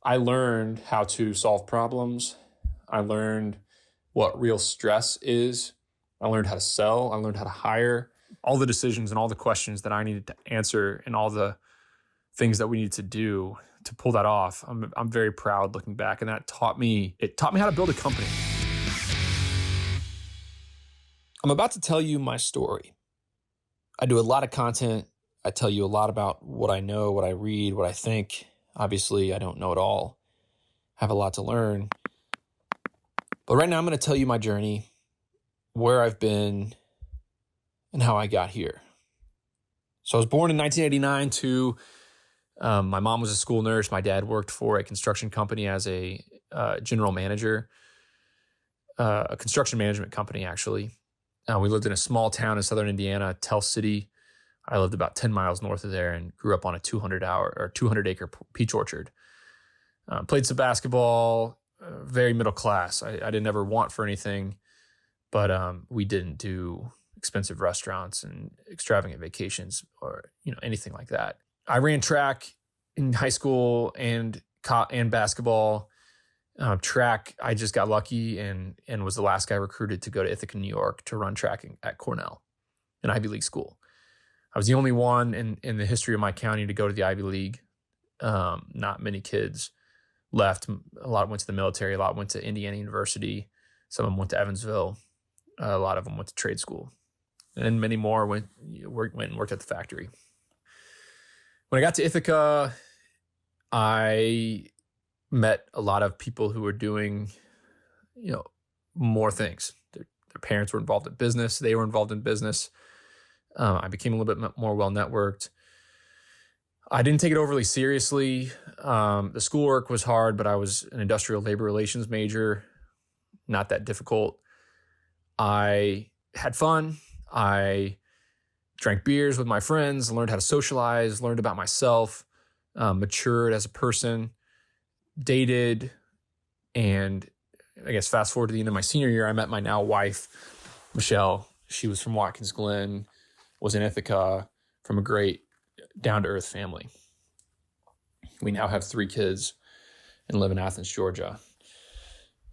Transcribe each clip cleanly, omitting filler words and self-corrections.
I learned how to solve problems. I learned what real stress is. I learned how to sell. I learned how to hire. All the decisions and all the questions that I needed to answer and all the things that we needed to do to pull that off. I'm very proud looking back, and it taught me how to build a company. I'm about to tell you my story. I do a lot of content. I tell you a lot about what I know, what I read, what I think. Obviously, I don't know it all. I have a lot to learn. But right now, I'm going to tell you my journey, where I've been, and how I got here. So I was born in 1989 to, my mom was a school nurse. My dad worked for a construction company as a general manager, a construction management company, actually. We lived in a small town in southern Indiana, Tell City. I lived about 10 miles north of there and grew up on a 200-acre peach orchard. Played some basketball, very middle class. I didn't ever want for anything, but we didn't do expensive restaurants and extravagant vacations or anything like that. I ran track in high school and basketball. Track, I just got lucky and was the last guy recruited to go to Ithaca, New York to run track at Cornell, an Ivy League school. I was the only one in the history of my county to go to the Ivy League. Not many kids left. A lot went to the military. A lot went to Indiana University. Some of them went to Evansville. A lot of them went to trade school. And many more went and worked at the factory. When I got to Ithaca, I met a lot of people who were doing, more things. Their parents were involved in business. They were involved in business. I became a little bit more well-networked. I didn't take it overly seriously. The schoolwork was hard, but I was an industrial labor relations major. Not that difficult. I had fun. I drank beers with my friends, learned how to socialize, learned about myself, matured as a person, dated, and I guess fast forward to the end of my senior year, I met my now wife, Michelle. She was from Watkins Glen, was in Ithaca, from a great down-to-earth family. We now have 3 kids and live in Athens, Georgia.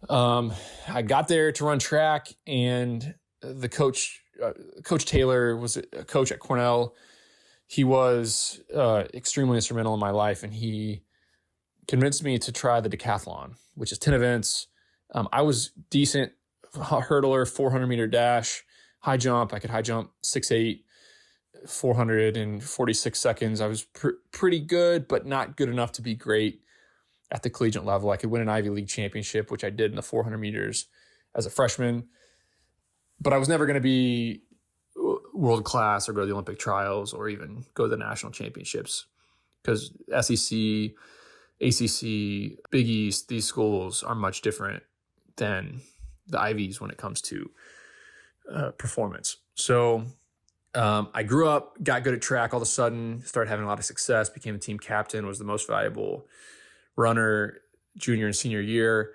I got there to run track, and the coach, Coach Taylor, was a coach at Cornell. He was extremely instrumental in my life, and he convinced me to try the decathlon, which is 10 events. I was decent hurdler, 400-meter dash, high jump. I could high jump 6'8", 446 seconds. I was pretty good, but not good enough to be great at the collegiate level. I could win an Ivy League championship, which I did in the 400 meters as a freshman, but I was never going to be world class or go to the Olympic trials or even go to the national championships, because SEC, ACC, Big East, these schools are much different than the Ivies when it comes to performance. So I grew up, got good at track all of a sudden, started having a lot of success, became a team captain, was the most valuable runner junior and senior year.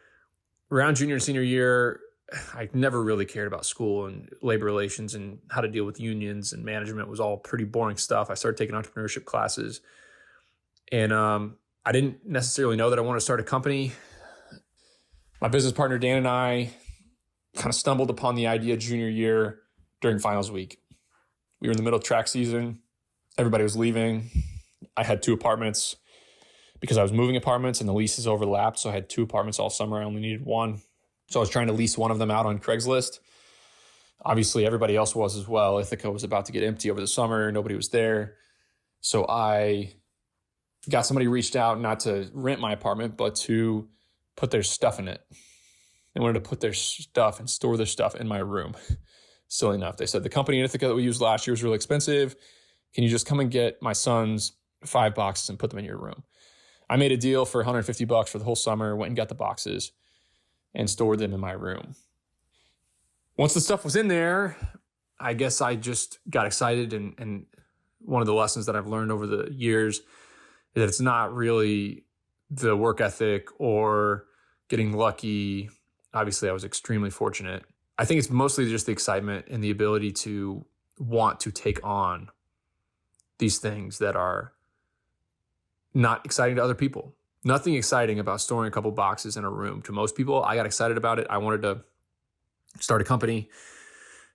Around junior and senior year, I never really cared about school, and labor relations and how to deal with unions and management was all pretty boring stuff. I started taking entrepreneurship classes, and I didn't necessarily know that I wanted to start a company. My business partner, Dan, and I kind of stumbled upon the idea junior year during finals week. We were in the middle of track season. Everybody was leaving. I had 2 apartments because I was moving apartments and the leases overlapped. So I had 2 apartments all summer. I only needed 1. So I was trying to lease one of them out on Craigslist. Obviously, everybody else was as well. Ithaca was about to get empty over the summer. Nobody was there. So I got somebody reached out not to rent my apartment, but to put their stuff in it. They wanted to put their stuff and store their stuff in my room. Silly enough. They said, the company in Ithaca that we used last year was really expensive. Can you just come and get my son's 5 boxes and put them in your room? I made a deal for $150 for the whole summer, went and got the boxes and stored them in my room. Once the stuff was in there, I guess I just got excited. And one of the lessons that I've learned over the years is that it's not really the work ethic or getting lucky. Obviously, I was extremely fortunate. I think it's mostly just the excitement and the ability to want to take on these things that are not exciting to other people. Nothing exciting about storing a couple boxes in a room. To most people, I got excited about it. I wanted to start a company.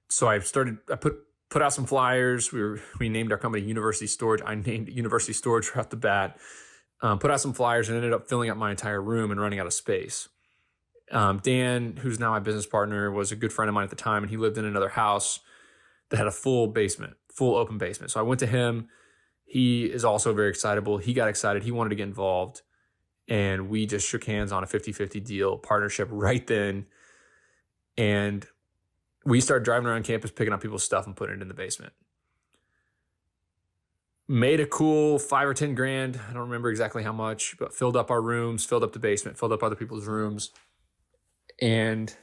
So I put out some flyers. We named our company University Storage. I named University Storage right off the bat. Put out some flyers and ended up filling up my entire room and running out of space. Dan, who's now my business partner, was a good friend of mine at the time, and he lived in another house that had a full open basement. So I went to him. He is also very excitable. He got excited. He wanted to get involved. And we just shook hands on a 50-50 deal partnership right then. And we started driving around campus, picking up people's stuff and putting it in the basement. Made a cool $5 or $10,000. I don't remember exactly how much, but filled up our rooms, filled up the basement, filled up other people's rooms, and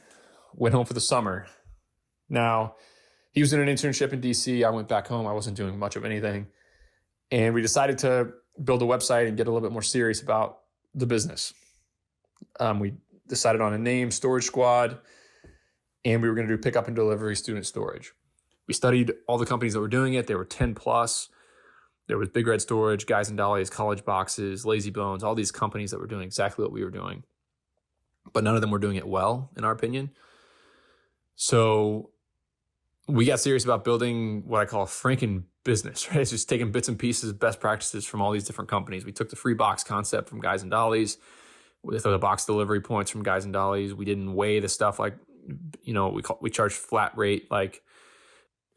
went home for the summer. Now, he was in an internship in DC. I went back home. I wasn't doing much of anything. And we decided to build a website and get a little bit more serious about the business. We decided on a name, Storage Squad, and we were going to do pickup and delivery student storage. We studied all the companies that were doing it. There were 10 plus. There was Big Red Storage, Guys and Dollies, College Boxes, Lazy Bones, all these companies that were doing exactly what we were doing. But none of them were doing it well, in our opinion. So we got serious about building what I call a Franken business, right? It's just taking bits and pieces, best practices from all these different companies. We took the free box concept from Guys and Dollies, with the box delivery points from Guys and Dollies. We didn't weigh the stuff like, we charged flat rate like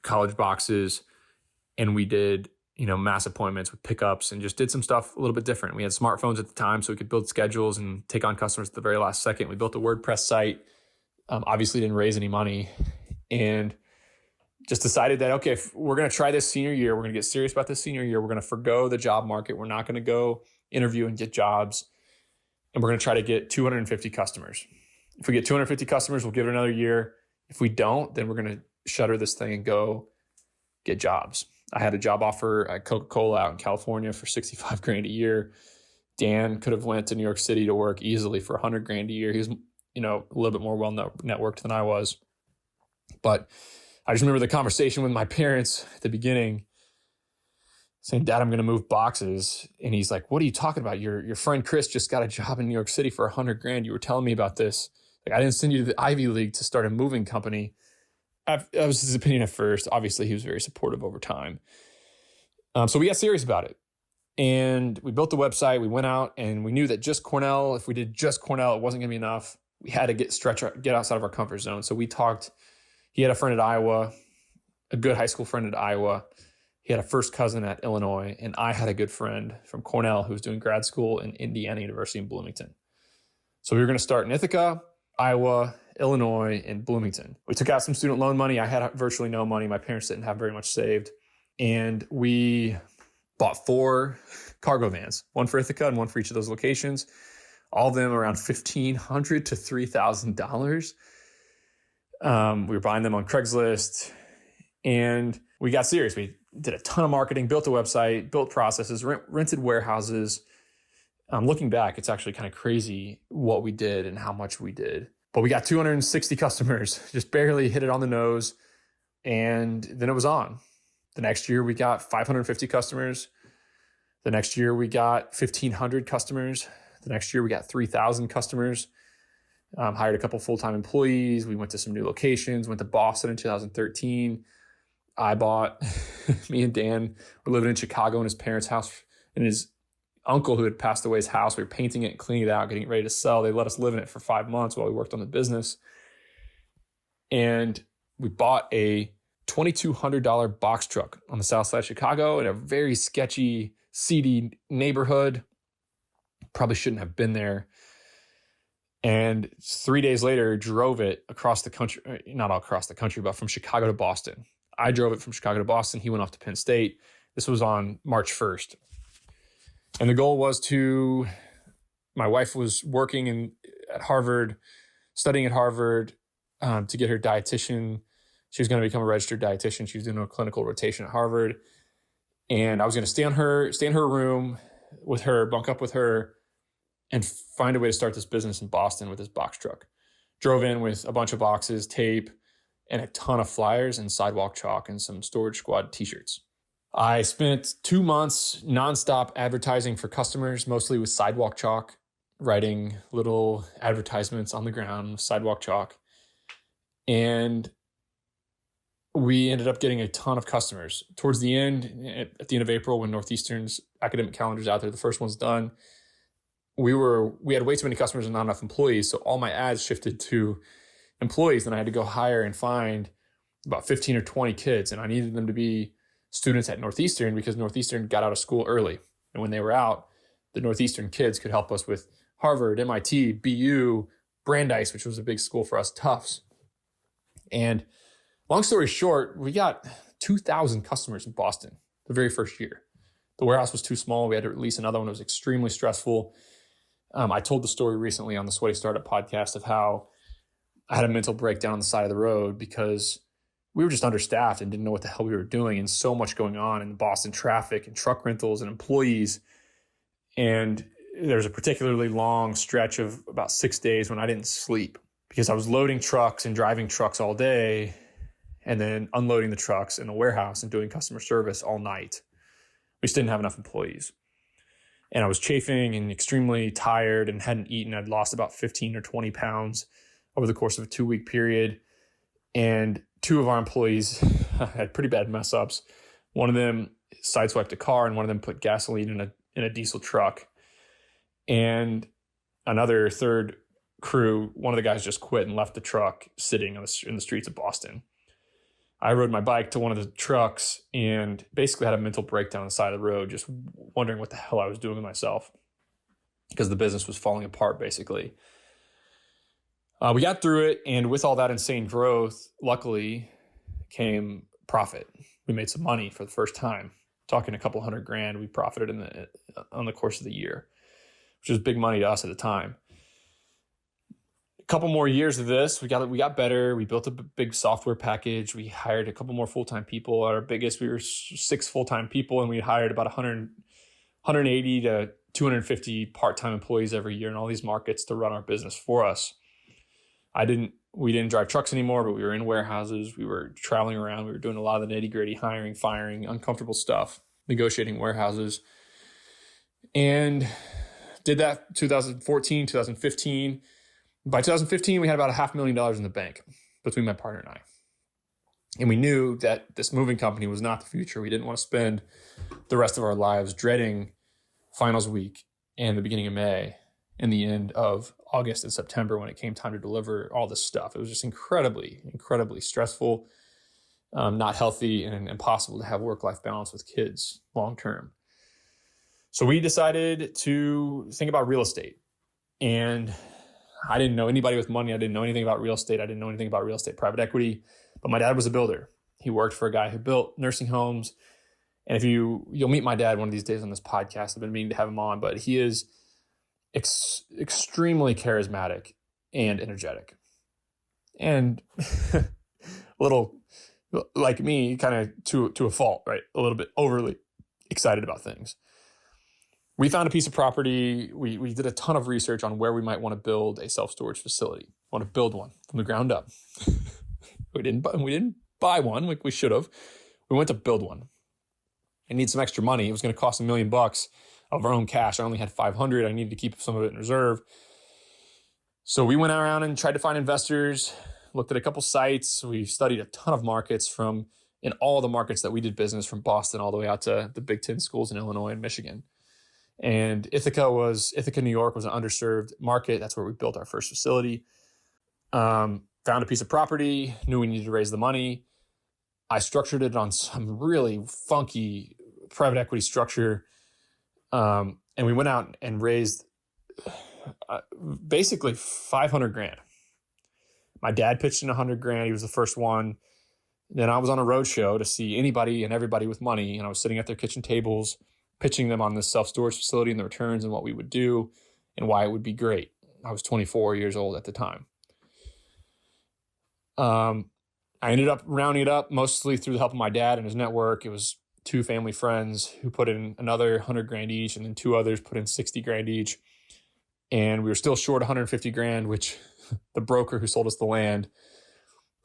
College Boxes, and we did, mass appointments with pickups and just did some stuff a little bit different. We had smartphones at the time, so we could build schedules and take on customers at the very last second. We built a WordPress site, obviously didn't raise any money, and just decided that, okay, if we're going to try this senior year, we're going to get serious about this senior year. We're going to forgo the job market. We're not going to go interview and get jobs. And we're going to try to get 250 customers. If we get 250 customers, we'll give it another year. If we don't, then we're going to shutter this thing and go get jobs. I had a job offer at Coca-Cola out in California for $65,000 a year. Dan could have went to New York City to work easily for $100,000 a year. He was, a little bit more well networked than I was. But I just remember the conversation with my parents at the beginning saying, Dad, I'm going to move boxes. And he's like, what are you talking about? Your friend Chris just got a job in New York City for $100,000. You were telling me about this. Like, I didn't send you to the Ivy League to start a moving company. That was his opinion at first. Obviously, he was very supportive over time. So we got serious about it. And we built the website. We went out and we knew that just Cornell, if we did just Cornell, it wasn't going to be enough. We had to get outside of our comfort zone. So we talked. He had a friend at Iowa, a good high school friend at Iowa. He had a first cousin at Illinois, and I had a good friend from Cornell who was doing grad school in Indiana University in Bloomington. So we were going to start in Ithaca, Iowa, Illinois, and Bloomington. We took out some student loan money. I had virtually no money. My parents didn't have very much saved. And we bought 4 cargo vans, one for Ithaca and one for each of those locations, all of them around $1,500 to $3,000. We were buying them on Craigslist, and we got serious. We did a ton of marketing, built a website, built processes, rented warehouses. Looking back, it's actually kind of crazy what we did and how much we did. But we got 260 customers, just barely hit it on the nose. And then it was on. The next year, we got 550 customers. The next year, we got 1,500 customers. The next year, we got 3,000 customers. Hired a couple full-time employees. We went to some new locations, went to Boston in 2013. Me and Dan were living in Chicago in his parents' house, and his uncle who had passed away's house. We were painting it, cleaning it out, getting it ready to sell. They let us live in it for 5 months while we worked on the business. And we bought a $2,200 box truck on the south side of Chicago in a very sketchy, seedy neighborhood. Probably shouldn't have been there. And 3 days later, drove it across the country, not all across the country, but from Chicago to Boston. I drove it from Chicago to Boston. He went off to Penn State. This was on March 1st. And the goal was my wife was working at Harvard, studying at Harvard to get her dietitian. She was going to become a registered dietitian. She was doing a clinical rotation at Harvard. And I was going to stay in her room with her, bunk up with her, and find a way to start this business in Boston with this box truck. Drove in with a bunch of boxes, tape, and a ton of flyers and sidewalk chalk and some Storage Squad t-shirts. I spent 2 months nonstop advertising for customers, mostly with sidewalk chalk. writing little advertisements on the ground, sidewalk chalk. And we ended up getting a ton of customers. Towards the end, at the end of April, when Northeastern's academic calendar's out there, the first one's done, we had way too many customers and not enough employees. So all my ads shifted to employees. Then I had to go hire and find about 15 or 20 kids. And I needed them to be students at Northeastern because Northeastern got out of school early. And when they were out, the Northeastern kids could help us with Harvard, MIT, BU, Brandeis, which was a big school for us, Tufts. And long story short, we got 2,000 customers in Boston the very first year. The warehouse was too small. We had to release another one. It was extremely stressful. I told the story recently on the Sweaty Startup podcast of how I had a mental breakdown on the side of the road because we were just understaffed and didn't know what the hell we were doing, and so much going on in the Boston traffic and truck rentals and employees. And there's a particularly long stretch of about 6 days when I didn't sleep because I was loading trucks and driving trucks all day and then unloading the trucks in the warehouse and doing customer service all night. We just didn't have enough employees. And I was chafing and extremely tired and hadn't eaten. I'd lost about 15 or 20 pounds over the course of a 2-week period. And 2 of our employees had pretty bad mess ups. One of them sideswiped a car and one of them put gasoline in a diesel truck. And another third crew, one of the guys just quit and left the truck sitting in the streets of Boston. I rode my bike to one of the trucks and basically had a mental breakdown on the side of the road, just wondering what the hell I was doing with myself because the business was falling apart, basically. We got through it, and with all that insane growth, luckily came profit. We made some money for the first time. Talking a couple $100,000, we profited on the course of the year, which was big money to us at the time. Couple more years of this, we got better. We built a big software package. We hired a couple more full-time people. At our biggest, we were 6 full-time people, and we hired about 180 to 250 part-time employees every year in all these markets to run our business for us. We didn't drive trucks anymore, but we were in warehouses. We were traveling around. We were doing a lot of the nitty-gritty, hiring, firing, uncomfortable stuff, negotiating warehouses, and did that 2014, 2015. By 2015, we had about $500,000 in the bank between my partner and I. And we knew that this moving company was not the future. We didn't want to spend the rest of our lives dreading finals week and the beginning of May and the end of August and September when it came time to deliver all this stuff. It was just incredibly, incredibly stressful, not healthy, and impossible to have work-life balance with kids long-term. So we decided to think about real estate. And I didn't know anybody with money. I didn't know anything about real estate. I didn't know anything about real estate private equity, but my dad was a builder. He worked for a guy who built nursing homes. And if you'll meet my dad one of these days on this podcast. I've been meaning to have him on, but he is extremely charismatic and energetic. And a little like me, kind of to a fault, right? A little bit overly excited about things. We found a piece of property. We did a ton of research on where we might want to build a self-storage facility. Want to build one from the ground up. We didn't buy one like we should have. We went to build one. I need some extra money. It was going to cost $1 million of our own cash. I only had $500. I needed to keep some of it in reserve. So we went around and tried to find investors, looked at a couple sites. We studied a ton of markets in all the markets that we did business, from Boston all the way out to the Big Ten schools in Illinois and Michigan. And Ithaca, New York was an underserved market. That's where we built our first facility. Found a piece of property, knew we needed to raise the money. I structured it on some really funky private equity structure. And we went out and raised basically $500,000. My dad pitched in $100,000. He was the first one. Then I was on a road show to see anybody and everybody with money. And I was sitting at their kitchen tables, pitching them on this self-storage facility and the returns and what we would do and why it would be great. I was 24 years old at the time. I ended up rounding it up mostly through the help of my dad and his network. It was 2 family friends who put in another $100,000 each, and then 2 others put in $60,000 each. And we were still short $150,000, which the broker who sold us the land,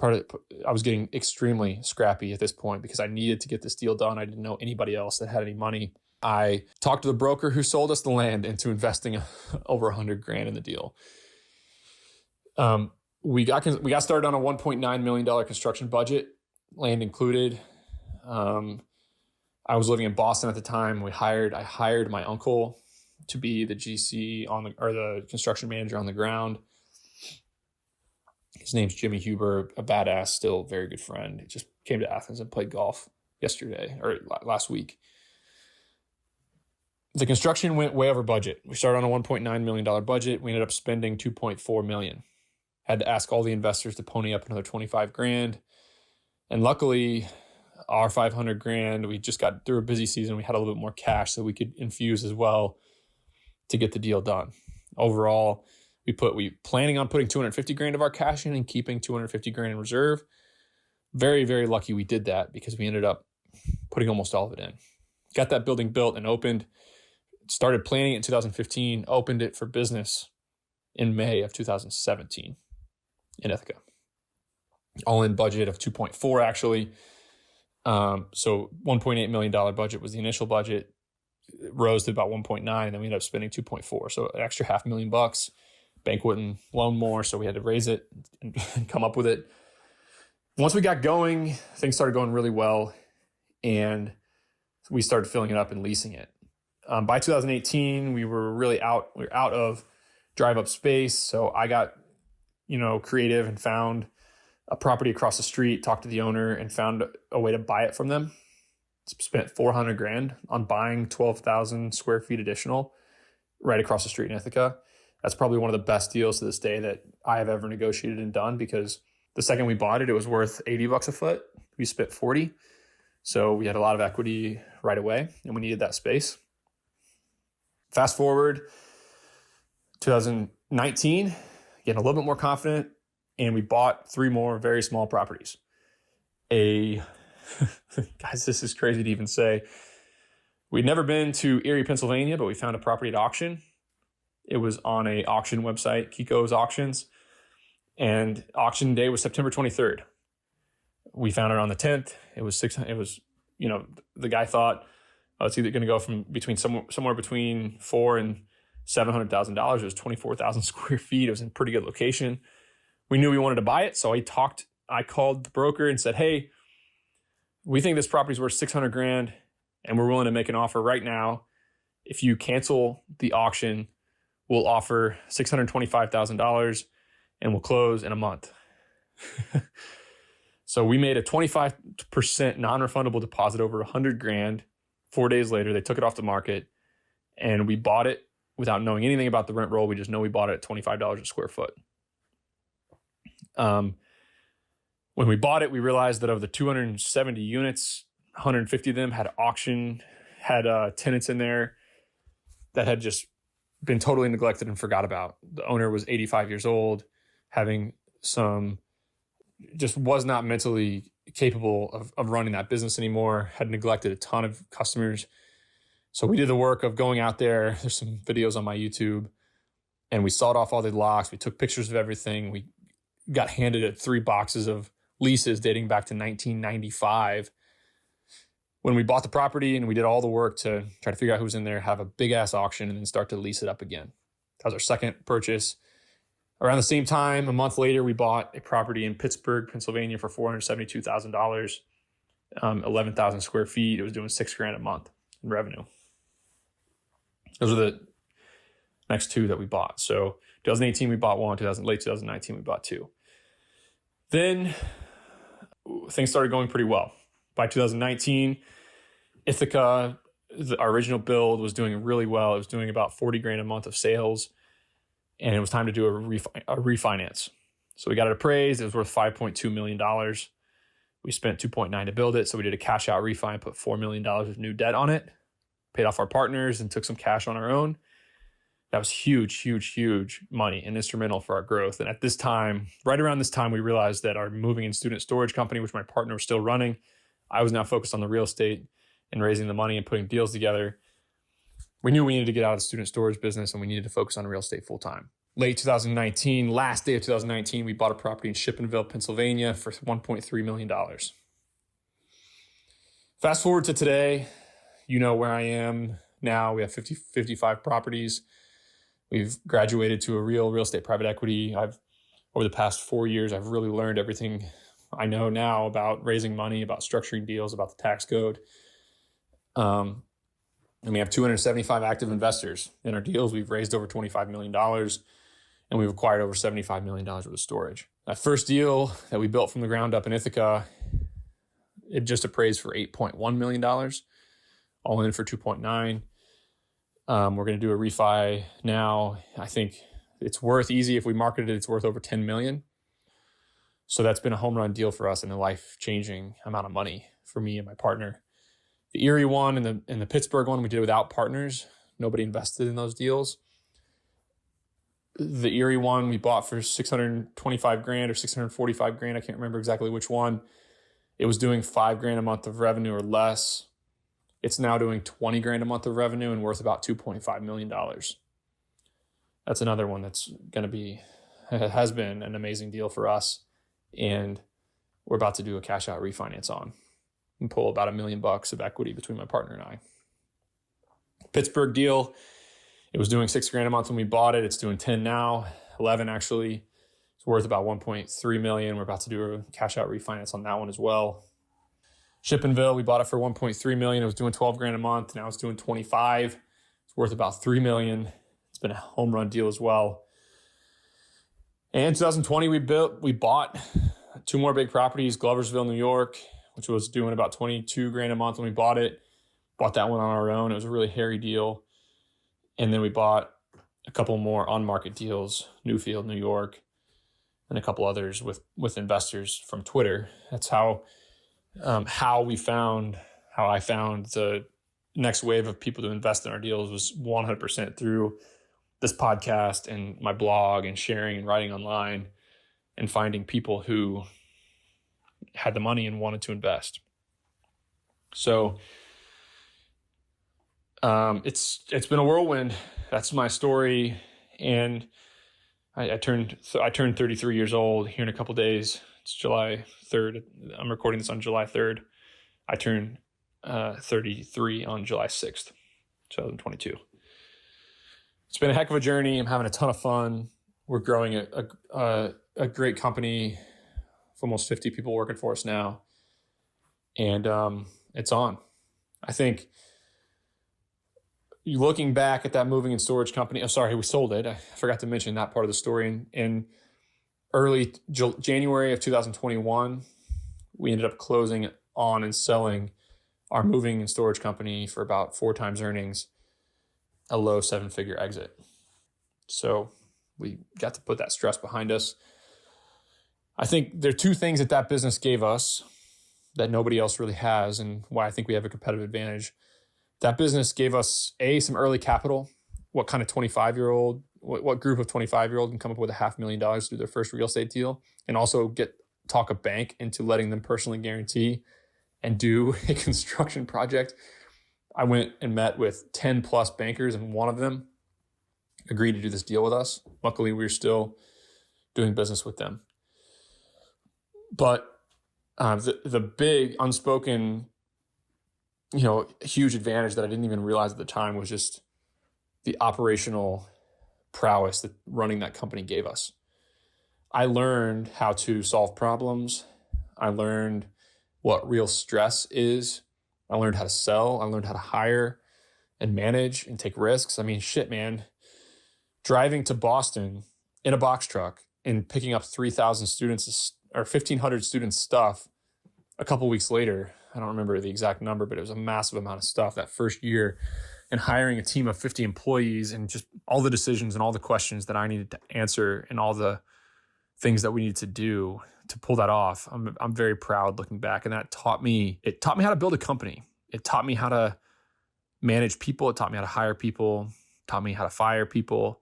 I was getting extremely scrappy at this point because I needed to get this deal done. I didn't know anybody else that had any money. I talked to the broker who sold us the land into investing over $100,000 in the deal. We got started on a $1.9 million construction budget, land included. I was living in Boston at the time. I hired my uncle to be the GC or the construction manager on the ground. His name's Jimmy Huber, a badass, still very good friend. He just came to Athens and played golf last week. The construction went way over budget. We started on a $1.9 million budget. We ended up spending $2.4 million. Had to ask all the investors to pony up another $25,000. And luckily, our $500,000, we just got through a busy season. We had a little bit more cash so we could infuse as well to get the deal done. Overall, we planning on putting $250,000 of our cash in and keeping $250,000 in reserve. Very, very lucky we did that because we ended up putting almost all of it in. Got that building built and opened. Started planning it in 2015, opened it for business in May of 2017 in Ithaca. All-in budget of 2.4 actually. So $1.8 million budget was the initial budget. It rose to about 1.9, and then we ended up spending 2.4. So an extra $500,000. Bank wouldn't loan more, so we had to raise it and come up with it. Once we got going, things started going really well, and we started filling it up and leasing it. By 2018, we were really out. We were out of drive-up space, so I got, creative and found a property across the street, talked to the owner, and found a way to buy it from them. Spent $400,000 on buying 12,000 square feet additional right across the street in Ithaca. That's probably one of the best deals to this day that I have ever negotiated and done, because the second we bought it, it was worth $80 a foot. We spent 40. So we had a lot of equity right away, and we needed that space. Fast forward 2019, getting a little bit more confident, and we bought 3 more very small properties. Guys, this is crazy to even say. We'd never been to Erie, Pennsylvania, but we found a property at auction. It was on a auction website, Kiko's Auctions, and auction day was September 23rd. We found it on the 10th. The guy thought, it's either going to go somewhere between $400,000 and $700,000. It was 24,000 square feet. It was in a pretty good location. We knew we wanted to buy it, so I called the broker and said, hey, we think this property's worth $600,000, and we're willing to make an offer right now. If you cancel the auction, we'll offer $625,000 and we'll close in a month. So we made a 25% non-refundable deposit over $100,000. 4 days later, they took it off the market, and we bought it without knowing anything about the rent roll. We just know we bought it at $25 a square foot. When we bought it, we realized that of the 270 units, 150 of them had tenants in there that had just been totally neglected and forgot about. The owner was 85 years old, just was not mentally capable of running that business anymore, had neglected a ton of customers. So we did the work of going out there. There's some videos on my YouTube, and we sawed off all the locks. We took pictures of everything. We got handed 3 boxes of leases dating back to 1995. When we bought the property, and we did all the work to try to figure out who was in there, have a big ass auction, and then start to lease it up again. That was our second purchase. Around the same time, a month later, we bought a property in Pittsburgh, Pennsylvania for $472,000, 11,000 square feet. It was doing $6,000 a month in revenue. Those are the next 2 that we bought. So 2018, we bought 1. Late 2019, we bought 2. Then things started going pretty well. By 2019, Ithaca, our original build, was doing really well. It was doing about $40,000 a month of sales, and it was time to do a refinance. So we got it appraised. It was worth $5.2 million. We spent $2.9 million to build it, so we did a cash out refi and put $4 million of new debt on it, paid off our partners, and took some cash on our own. That was huge, huge, huge money and instrumental for our growth. And at this time, right around this time, we realized that our moving and student storage company, which my partner was still running, I was now focused on the real estate and raising the money and putting deals together. We knew we needed to get out of the student storage business, and we needed to focus on real estate full time. Late 2019, last day of 2019, we bought a property in Shippenville, Pennsylvania for $1.3 million. Fast forward to today, you know where I am. now. We have 55 properties. We've graduated to a real estate private equity. Over the past 4 years, I've really learned everything I know now about raising money, about structuring deals, about the tax code. And we have 275 active investors in our deals. We've raised over $25 million, and we've acquired over $75 million worth of storage. That first deal that we built from the ground up in Ithaca, it just appraised for $8.1 million, all in for 2.9. We're going to do a refi now. I think it's worth easy. If we marketed it, it's worth over 10 million. So that's been a home run deal for us and a life-changing amount of money for me and my partner. The Erie one and the Pittsburgh one we did without partners. Nobody invested in those deals. The Erie one we bought for $625,000 or $645,000. I can't remember exactly which one. It was doing $5,000 a month of revenue or less. It's now doing $20,000 a month of revenue and worth about $2.5 million. That's another one that's has been an amazing deal for us. And we're about to do a cash out refinance on and pull about $1 million of equity between my partner and I. Pittsburgh deal, it was doing $6,000 a month when we bought it. It's doing 10 now, 11 actually. It's worth about 1.3 million. We're about to do a cash out refinance on that one as well. Shippenville, we bought it for 1.3 million. It was doing $12,000 a month. Now it's doing 25. It's worth about 3 million. It's been a home run deal as well. And in 2020, we bought 2 more big properties, Gloversville, New York, which was doing about $22,000 a month when we bought it. Bought that one on our own. It was a really hairy deal. And then we bought a couple more on-market deals, Newfield, New York, and a couple others with investors from Twitter. That's how I found the next wave of people to invest in our deals was 100% through this podcast and my blog and sharing and writing online and finding people who had the money and wanted to invest. So it's been a whirlwind. That's my story. And I turned 33 years old here in a couple of days. It's July 3rd. I'm recording this on July 3rd. I turned 33 on July 6th, 2022. It's been a heck of a journey. I'm having a ton of fun. We're growing a great company of almost 50 people working for us now. And it's on. I think looking back at that moving and storage company, we sold it. I forgot to mention that part of the story. In early January of 2021, we ended up closing on and selling our moving and storage company for about 4 times earnings, a low 7-figure exit. So we got to put that stress behind us. I think there are 2 things that business gave us that nobody else really has, and why I think we have a competitive advantage. That business gave us some early capital. What kind of 25-year-old, what group of 25-year-old can come up with $500,000 to do their first real estate deal, and also talk a bank into letting them personally guarantee and do a construction project. I went and met with 10 plus bankers, and one of them agreed to do this deal with us. Luckily, we're still doing business with them. But the big unspoken, huge advantage that I didn't even realize at the time was just the operational prowess that running that company gave us. I learned how to solve problems. I learned what real stress is. I learned how to sell. I learned how to hire and manage and take risks. I mean, shit, man. Driving to Boston in a box truck and picking up 3,000 students or 1,500 students' stuff a couple weeks later. I don't remember the exact number, but it was a massive amount of stuff that first year, and hiring a team of 50 employees and just all the decisions and all the questions that I needed to answer and all the things that we needed to do to pull that off. I'm very proud looking back, and it taught me how to build a company. It taught me how to manage people. It taught me how to hire people, taught me how to fire people.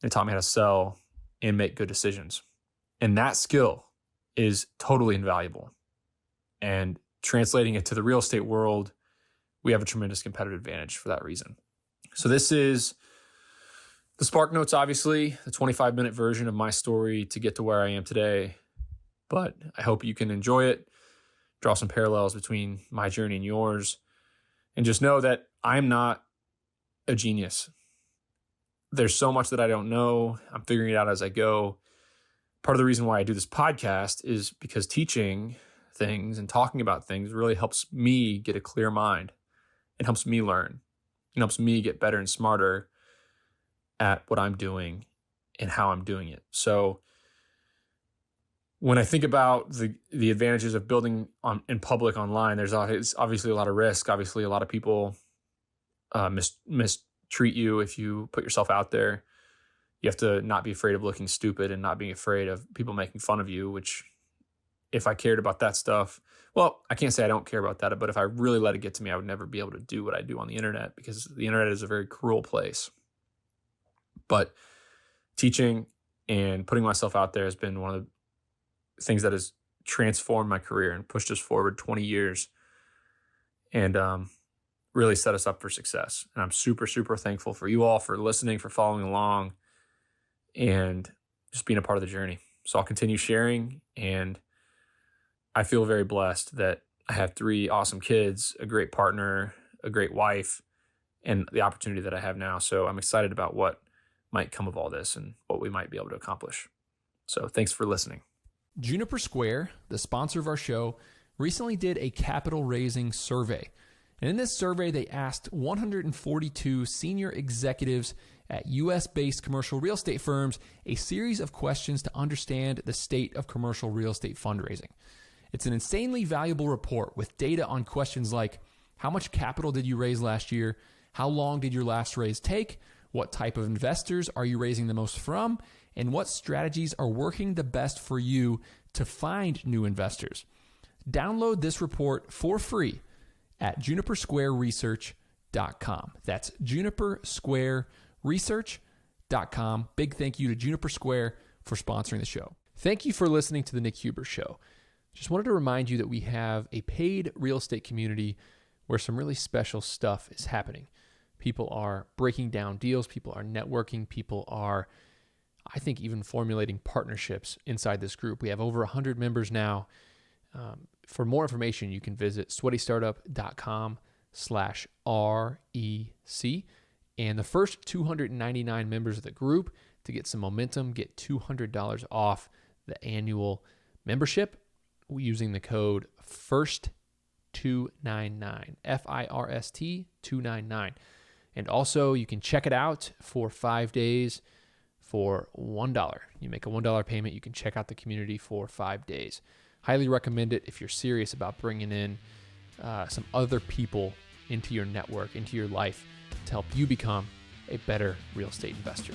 It taught me how to sell and make good decisions. And that skill is totally invaluable. And translating it to the real estate world, we have a tremendous competitive advantage for that reason. So this is the Spark Notes, obviously, the 25-minute version of my story to get to where I am today. But I hope you can enjoy it, draw some parallels between my journey and yours, and just know that I'm not a genius. There's so much that I don't know. I'm figuring it out as I go. Part of the reason why I do this podcast is because teaching things and talking about things really helps me get a clear mind. It helps me learn. It helps me get better and smarter at what I'm doing and how I'm doing it. So when I think about the advantages of building in public online, there's obviously a lot of risk. Obviously, a lot of people mistreat you if you put yourself out there. You have to not be afraid of looking stupid and not being afraid of people making fun of you, which if I cared about that stuff, well, I can't say I don't care about that, but if I really let it get to me, I would never be able to do what I do on the internet, because the internet is a very cruel place. But teaching and putting myself out there has been one of the things that has transformed my career and pushed us forward 20 years and really set us up for success. And I'm super, super thankful for you all for listening, for following along, and just being a part of the journey. So I'll continue sharing, and I feel very blessed that I have 3 awesome kids, a great partner, a great wife, and the opportunity that I have now. So I'm excited about what might come of all this and what we might be able to accomplish. So thanks for listening. Juniper Square, the sponsor of our show, recently did a capital raising survey. And in this survey, they asked 142 senior executives at U.S.-based commercial real estate firms a series of questions to understand the state of commercial real estate fundraising. It's an insanely valuable report with data on questions like, how much capital did you raise last year? How long did your last raise take? What type of investors are you raising the most from? And what strategies are working the best for you to find new investors? Download this report for free at junipersquareresearch.com. That's junipersquareresearch.com. Big thank you to Juniper Square for sponsoring the show. Thank you for listening to The Nick Huber Show. Just wanted to remind you that we have a paid real estate community where some really special stuff is happening. People are breaking down deals. People are networking. People are, I think, even formulating partnerships inside this group. We have over 100 members now. For more information, you can visit sweatystartup.com/REC. And the first 299 members of the group, to get some momentum, get $200 off the annual membership using the code FIRST299, FIRST 299. And also, you can check it out for 5 days for $1. You make a $1 payment, you can check out the community for 5 days. Highly recommend it if you're serious about bringing in some other people into your network, into your life, to help you become a better real estate investor.